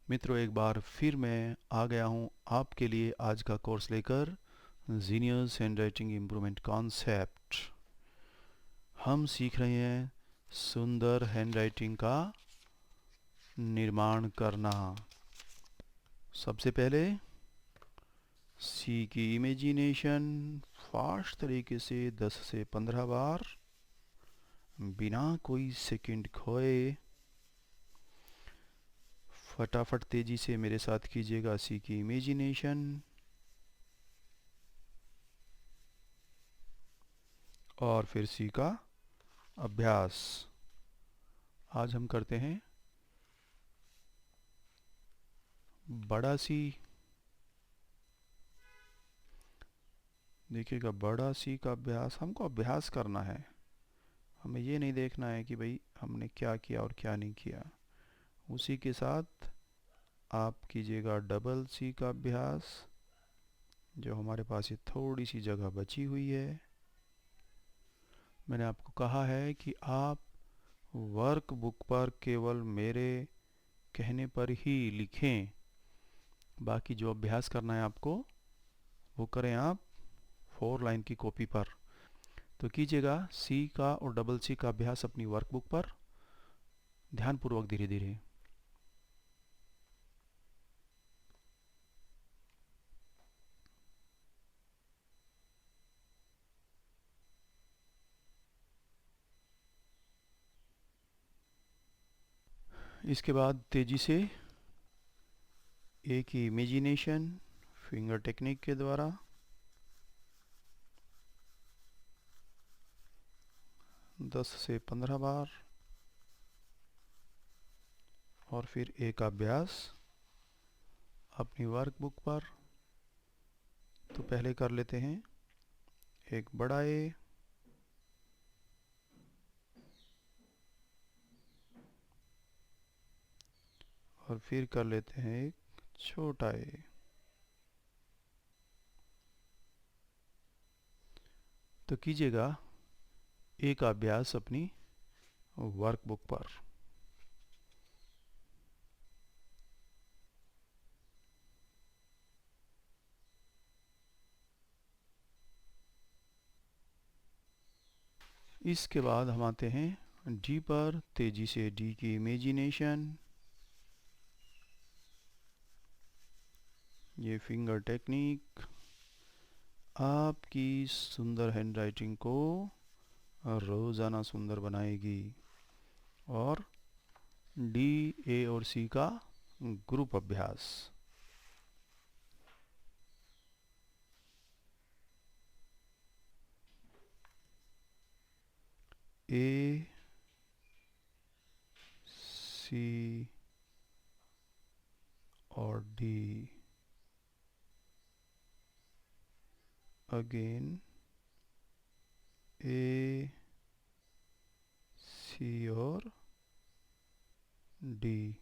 मित्रों, एक बार फिर मैं आ गया हूँ आपके लिए आज का कोर्स लेकर। Genius handwriting improvement concept. हम सीख रहे हैं सुंदर हैंडराइटिंग का निर्माण करना। सबसे पहले सी की इमेजिनेशन फास्ट तरीके से 10 से 15 बार बिना कोई सेकंड खोए फटाफट तेजी से मेरे साथ कीजिएगा सी की इमेजिनेशन। और फिर सी का अभ्यास। आज हम करते हैं बड़ा सी। देखिएगा, बड़ा सी का अभ्यास हमको अभ्यास करना है। हमें ये नहीं देखना है कि भाई हमने क्या किया और क्या नहीं किया। उसी के साथ आप कीजिएगा डबल सी का अभ्यास। जो हमारे पास ये थोड़ी सी जगह बची हुई है, मैंने आपको कहा है कि आप वर्कबुक पर केवल मेरे कहने पर ही लिखें। बाकी जो अभ्यास करना है आपको वो करें आप 4 लाइन की कॉपी पर। तो कीजिएगा सी का और डबल सी का अभ्यास अपनी वर्कबुक पर ध्यानपूर्वक, धीरे धीरे। इसके बाद तेजी से एक ही इमेजिनेशन फिंगर टेक्निक के द्वारा 10 से 15 बार, और फिर एक अभ्यास अपनी वर्कबुक पर। तो पहले कर लेते हैं एक बड़ा ए, और फिर कर लेते हैं एक छोटा ए। तो कीजिएगा एक अभ्यास अपनी वर्कबुक पर। इसके बाद हम आते हैं डी पर। तेजी से डी की इमेजिनेशन। ये फिंगर टेक्निक आपकी सुंदर हैंडराइटिंग को रोज़ाना सुंदर बनाएगी। और डी, ए और सी का ग्रुप अभ्यास। ए, सी और डी। अगेन ए, सी और डी।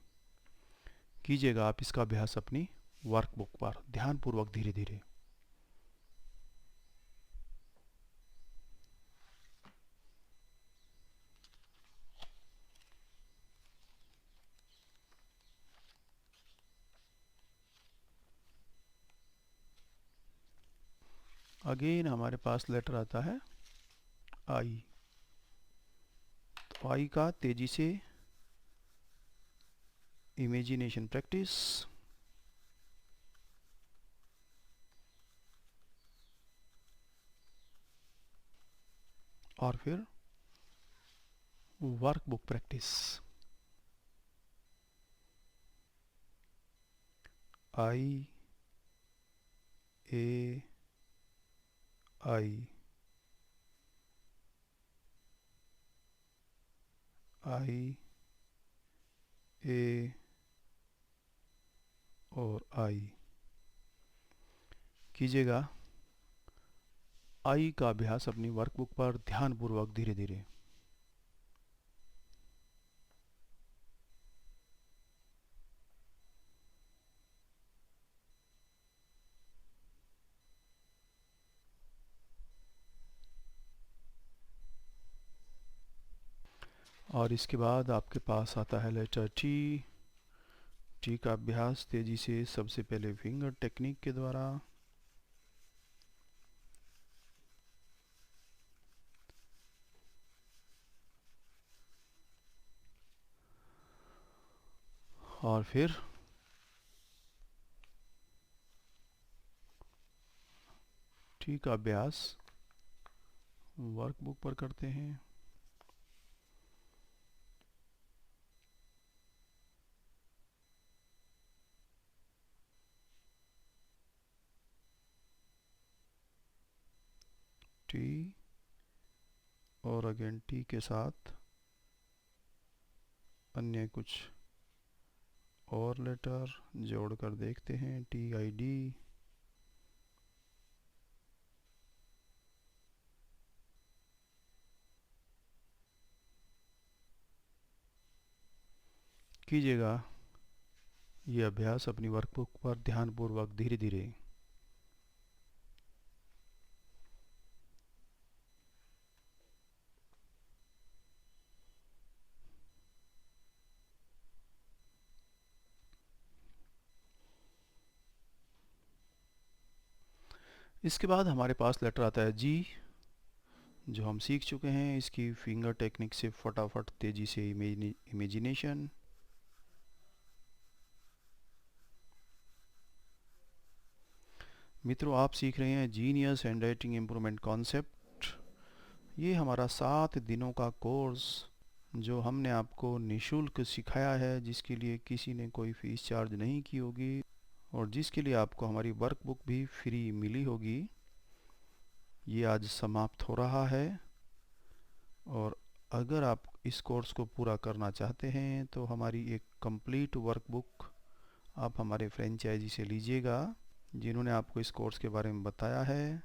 कीजिएगा आप इसका अभ्यास अपनी वर्कबुक पर ध्यानपूर्वक, धीरे धीरे। अगेन हमारे पास लेटर आता है आई। तो आई का तेजी से इमेजिनेशन प्रैक्टिस। और फिर वर्कबुक प्रैक्टिस। आई, ए, आई, आई, ए और आई। कीजिएगा आई का अभ्यास अपनी वर्कबुक पर ध्यानपूर्वक, धीरे धीरे। और इसके बाद आपके पास आता है लेटर टी। टी का अभ्यास तेजी से, सबसे पहले फिंगर टेक्निक के द्वारा। और फिर टी का अभ्यास वर्कबुक पर करते हैं। टी और अगेन टी के साथ अन्य कुछ और लेटर जोड़कर देखते हैं। टी आई डी, कीजिएगा ये अभ्यास अपनी वर्कबुक पर ध्यानपूर्वक धीरे धीरे। इसके बाद हमारे पास लेटर आता है जी, जो हम सीख चुके हैं। इसकी फिंगर टेक्निक से फटाफट तेजी से इमेजिनेशन। मित्रों, आप सीख रहे हैं जीनियस हैंडराइटिंग इम्प्रूवमेंट कॉन्सेप्ट। ये हमारा 7 दिनों का कोर्स जो हमने आपको निःशुल्क सिखाया है, जिसके लिए किसी ने कोई फीस चार्ज नहीं की होगी और जिसके लिए आपको हमारी वर्कबुक भी फ्री मिली होगी। ये आज समाप्त हो रहा है और अगर आप इस कोर्स को पूरा करना चाहते हैं तो हमारी एक कंप्लीट वर्कबुक आप हमारे फ्रेंचाइजी से लीजिएगा, जिन्होंने आपको इस कोर्स के बारे में बताया है,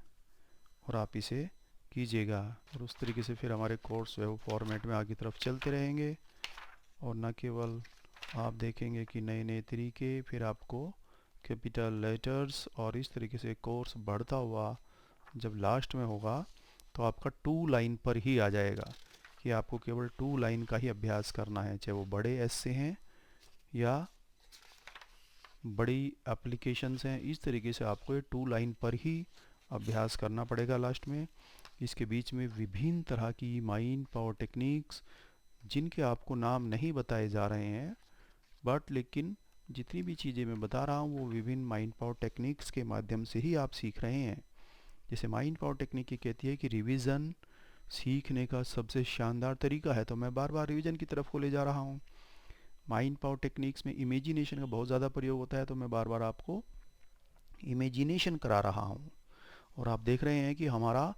और आप इसे कीजिएगा। और उस तरीके से फिर हमारे कोर्स वेब फॉर्मेट में आगे तरफ चलते रहेंगे और न केवल आप देखेंगे कि नए नए तरीके, फिर आपको कैपिटल लेटर्स और इस तरीके से कोर्स बढ़ता हुआ जब लास्ट में होगा तो आपका 2 लाइन पर ही आ जाएगा कि आपको केवल 2 लाइन का ही अभ्यास करना है, चाहे वो बड़े एस से हैं या बड़ी एप्लीकेशंस हैं। इस तरीके से आपको ये 2 लाइन पर ही अभ्यास करना पड़ेगा लास्ट में। इसके बीच में विभिन्न तरह की माइंड पावर टेक्निक्स, जिनके आपको नाम नहीं बताए जा रहे हैं, बट लेकिन जितनी भी चीज़ें मैं बता रहा हूँ वो विभिन्न माइंड पावर टेक्निक्स के माध्यम से ही आप सीख रहे हैं। जैसे माइंड पावर टेक्निक ये कहती है कि रिवीजन सीखने का सबसे शानदार तरीका है, तो मैं बार बार रिवीजन की तरफ को ले जा रहा हूँ। माइंड पावर टेक्निक्स में इमेजिनेशन का बहुत ज़्यादा प्रयोग होता है, तो मैं बार बार आपको इमेजिनेशन करा रहा हूँ। और आप देख रहे हैं कि हमारा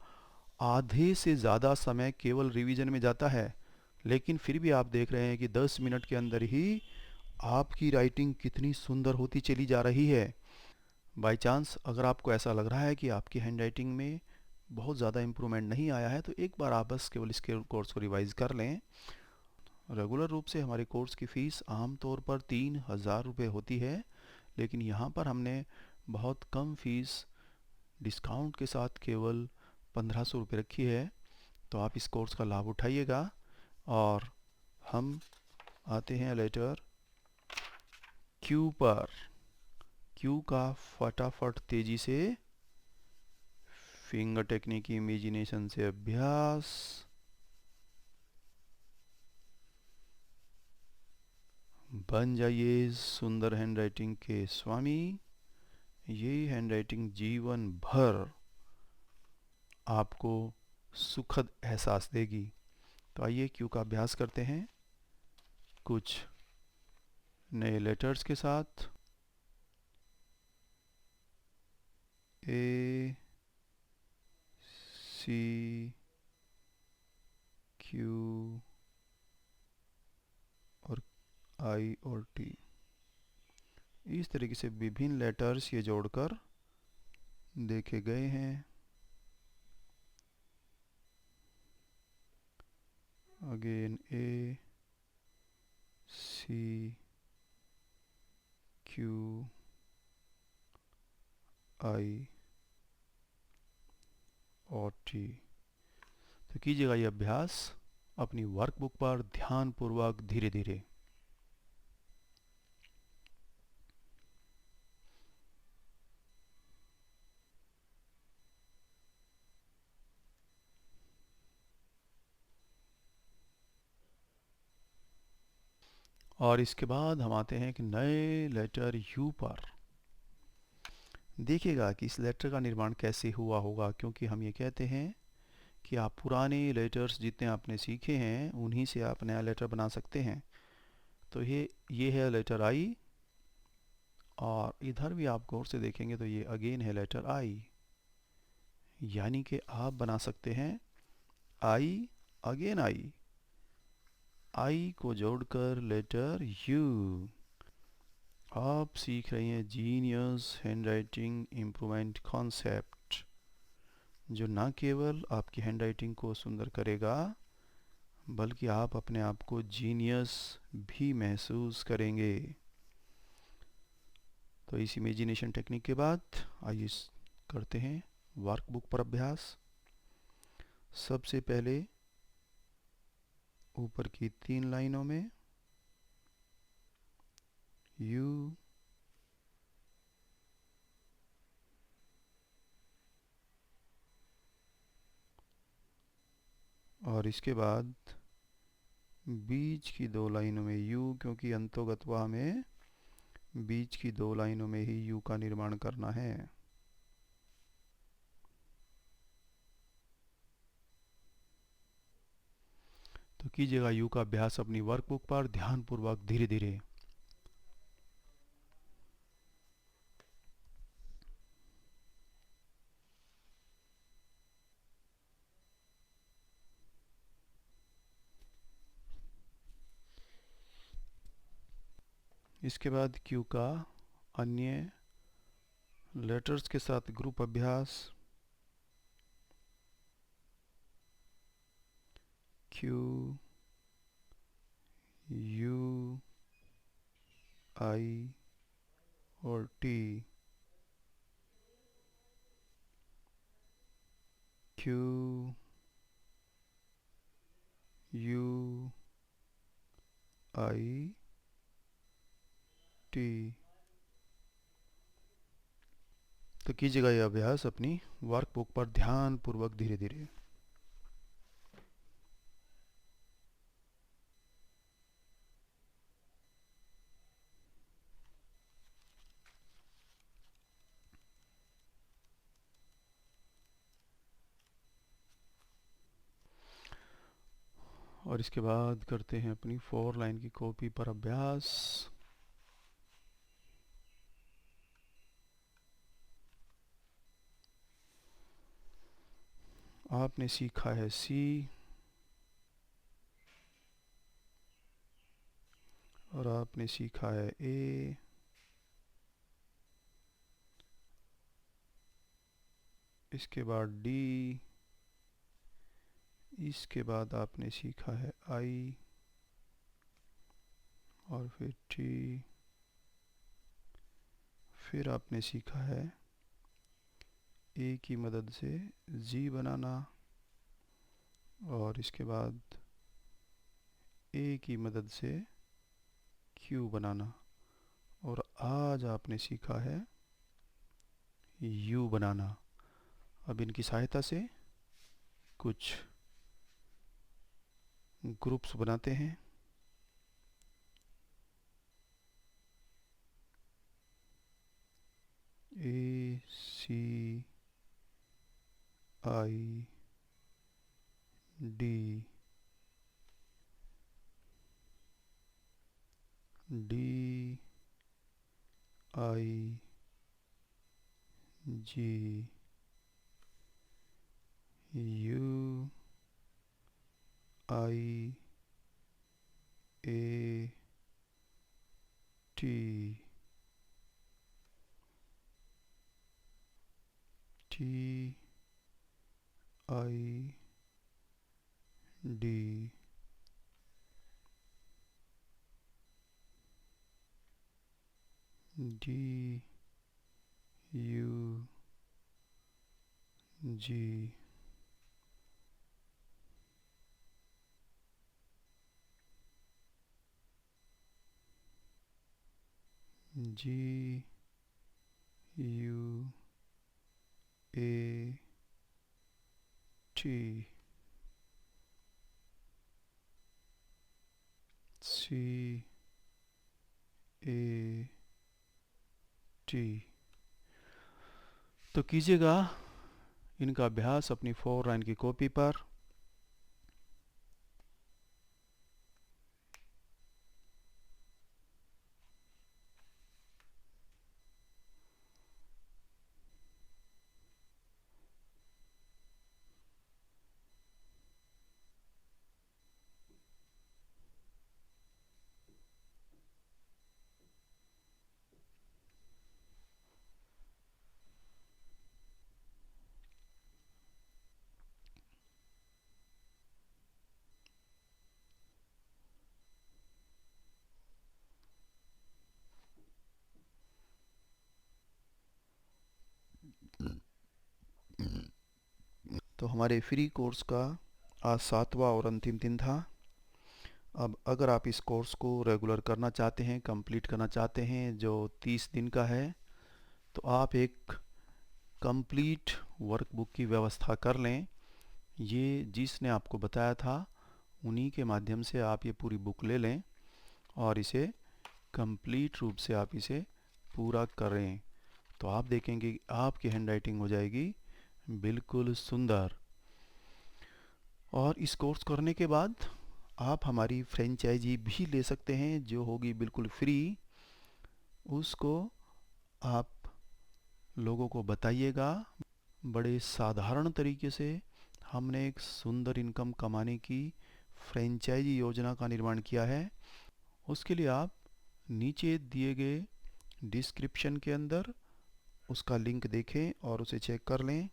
आधे से ज़्यादा समय केवल रिवीजन में जाता है, लेकिन फिर भी आप देख रहे हैं कि 10 मिनट के अंदर ही आपकी राइटिंग कितनी सुंदर होती चली जा रही है। बाय चांस अगर आपको ऐसा लग रहा है कि आपकी हैंडराइटिंग में बहुत ज़्यादा इम्प्रूवमेंट नहीं आया है, तो एक बार आप बस केवल इसके कोर्स को रिवाइज़ कर लें। रेगुलर रूप से हमारे कोर्स की फ़ीस आमतौर पर 3000 रुपये होती है, लेकिन यहाँ पर हमने बहुत कम फ़ीस डिस्काउंट के साथ केवल 1500 रुपये रखी है। तो आप इस कोर्स का लाभ उठाइएगा। और हम आते हैं लेटर क्यू पर। क्यू का फटाफट तेजी से फिंगर टेक्निक की इमेजिनेशन से अभ्यास। बन जाइए सुंदर हैंडराइटिंग के स्वामी। ये हैंडराइटिंग जीवन भर आपको सुखद एहसास देगी। तो आइए क्यू का अभ्यास करते हैं कुछ नए लेटर्स के साथ। ए, सी, क्यू और आई और टी। इस तरीके से विभिन्न लेटर्स ये जोड़कर देखे गए हैं। अगेन ए, सी, क्यू, आई और टी। तो कीजिएगा ये अभ्यास अपनी वर्कबुक पर ध्यानपूर्वक धीरे धीरे। और इसके बाद हम आते हैं एक नए लेटर यू पर। देखिएगा कि इस लेटर का निर्माण कैसे हुआ होगा, क्योंकि हम ये कहते हैं कि आप पुराने लेटर्स जितने आपने सीखे हैं उन्हीं से आप नया लेटर बना सकते हैं। तो ये है लेटर आई, और इधर भी आप गौर से देखेंगे तो ये अगेन है लेटर आई, यानी कि आप बना सकते हैं आई अगेन आई को जोड़कर लेटर यू। आप सीख रही हैं जीनियस हैंडराइटिंग इम्प्रूवमेंट कॉन्सेप्ट, जो ना केवल आपकी हैंडराइटिंग को सुंदर करेगा बल्कि आप अपने आप को जीनियस भी महसूस करेंगे। तो इस इमेजिनेशन टेक्निक के बाद आइए करते हैं वर्कबुक पर अभ्यास। सबसे पहले ऊपर की 3 लाइनों में यू, और इसके बाद बीच की 2 लाइनों में यू, क्योंकि अंतोगत्वा हमें बीच की 2 लाइनों में ही यू का निर्माण करना है। तो कीजिएगा यू का अभ्यास अपनी वर्कबुक पर ध्यानपूर्वक धीरे धीरे। इसके बाद क्यू का अन्य लेटर्स के साथ ग्रुप अभ्यास। क्यू, यू, आई और T. Q, you, I, T. तो कीजिएगा यह अभ्यास अपनी वर्कबुक पर ध्यानपूर्वक धीरे धीरे। और इसके बाद करते हैं अपनी 4 लाइन की कॉपी पर अभ्यास। आपने सीखा है सी, और आपने सीखा है ए, इसके बाद डी, इसके बाद आपने सीखा है आई, और फिर टी, फिर आपने सीखा है ए की मदद से जी बनाना, और इसके बाद ए की मदद से क्यू बनाना, और आज आपने सीखा है यू बनाना। अब इनकी सहायता से कुछ ग्रुप्स बनाते हैं। A, C, I, D, D, I, G, U, I, A, T, T, I, D, D, U, G, G, U, A, T, C, A T. तो कीजिएगा इनका अभ्यास अपनी 4 लाइन की कॉपी पर। तो हमारे फ्री कोर्स का आज 7वां और अंतिम दिन था। अब अगर आप इस कोर्स को रेगुलर करना चाहते हैं, कंप्लीट करना चाहते हैं, जो 30 दिन का है, तो आप एक कंप्लीट वर्कबुक की व्यवस्था कर लें। ये जिसने आपको बताया था उन्हीं के माध्यम से आप ये पूरी बुक ले लें और इसे कंप्लीट रूप से आप इसे पूरा करें, तो आप देखेंगे कि आपकी हैंडराइटिंग हो जाएगी बिल्कुल सुंदर। और इस कोर्स करने के बाद आप हमारी फ्रेंचाइजी भी ले सकते हैं, जो होगी बिल्कुल फ्री। उसको आप लोगों को बताइएगा। बड़े साधारण तरीके से हमने एक सुंदर इनकम कमाने की फ्रेंचाइजी योजना का निर्माण किया है। उसके लिए आप नीचे दिए गए डिस्क्रिप्शन के अंदर उसका लिंक देखें और उसे चेक कर लें।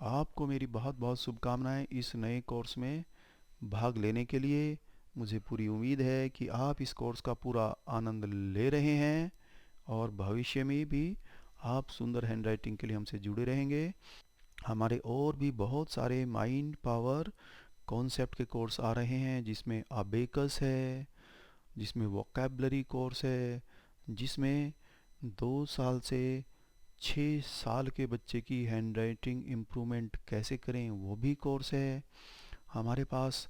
आपको मेरी बहुत बहुत शुभकामनाएं इस नए कोर्स में भाग लेने के लिए। मुझे पूरी उम्मीद है कि आप इस कोर्स का पूरा आनंद ले रहे हैं और भविष्य में भी आप सुंदर हैंडराइटिंग के लिए हमसे जुड़े रहेंगे। हमारे और भी बहुत सारे माइंड पावर कॉन्सेप्ट के कोर्स आ रहे हैं, जिसमें अबेकस है, जिसमें वोकैबलरी कोर्स है, जिसमें 2 साल से 6 साल के बच्चे की हैंडराइटिंग इम्प्रूवमेंट कैसे करें वो भी कोर्स है। हमारे पास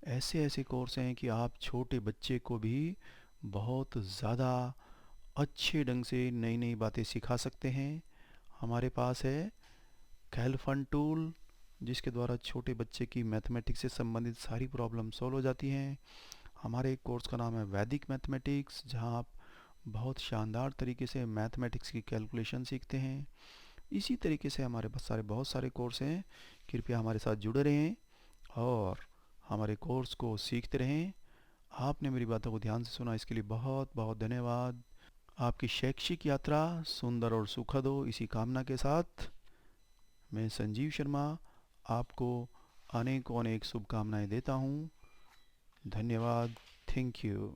ऐसे ऐसे कोर्स हैं कि आप छोटे बच्चे को भी बहुत ज़्यादा अच्छे ढंग से नई नई बातें सिखा सकते हैं। हमारे पास है कैलफन टूल, जिसके द्वारा छोटे बच्चे की मैथमेटिक्स से संबंधित सारी प्रॉब्लम सॉल्व हो जाती हैं। हमारे एक कोर्स का नाम है वैदिक मैथमेटिक्स, जहां आप बहुत शानदार तरीके से मैथमेटिक्स की कैलकुलेशन सीखते हैं। इसी तरीके से हमारे पास बहुत सारे कोर्स हैं। कृपया हमारे साथ जुड़े रहें और हमारे कोर्स को सीखते रहें। आपने मेरी बातों को ध्यान से सुना, इसके लिए बहुत बहुत धन्यवाद। आपकी शैक्षिक यात्रा सुंदर और सुखद हो, इसी कामना के साथ मैं संजीव शर्मा आपको अनेकों अनेक शुभकामनाएं देता हूँ। धन्यवाद। Thank you.